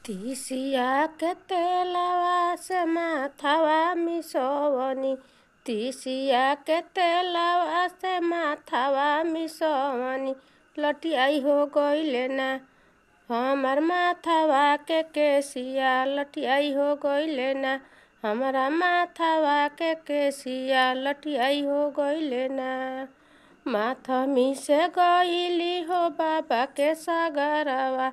तीसिया के तेलवा से माथवा मिसवनी। तीसिया के तेलवा से माथवा मिसवनी। लटियाई हो गइले ना हमर माथवा के केसिया। लटियाई हो गइले ना हमरा माथवा के केसिया। लटियाई हो गइले ना माथ मिसे गइली हो बाबा के सगरवा।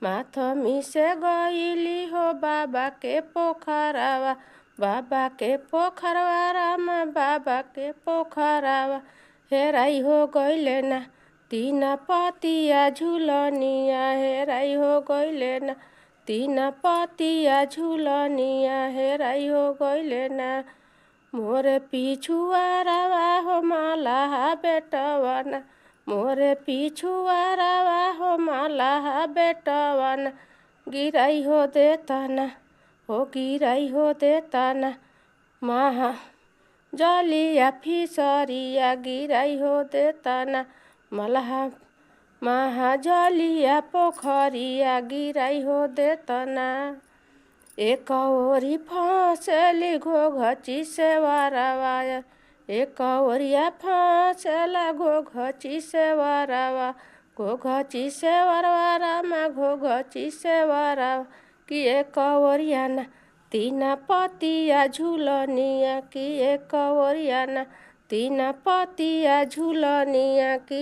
माथ मिसे गइली हो बाबा के पोखरवा। बाबा के पोखरवा राम बाबा के पोखरवा। हेराई हो गइले ना तीन पतिया झुलनिया। हेराई हो गइले ना तीन पतिया झुलनिया। हेराई हो गइले ना मोरे पिछुआरवा हो मलाहा बेटवन। मोरे पिछुआरवा हो मलाहा बेटवन। गिराई हो देतना हो गिराई हो देतना महा जलिया फिसरिया। गिराई हो देतना मलाहा महाजलिया पोखरिया। गिराई हो देतना एक ओरी फंसेली घोघची से वरवा। एक ओरिया फंसेला घोघची से वरवा। घोघची से वरवा रामा घोघची से वरवा। कि एक ओरिया ना तीन पतिया झुलनिया। कि एक ओरिया ना तीन पतिया झुलनिया। कि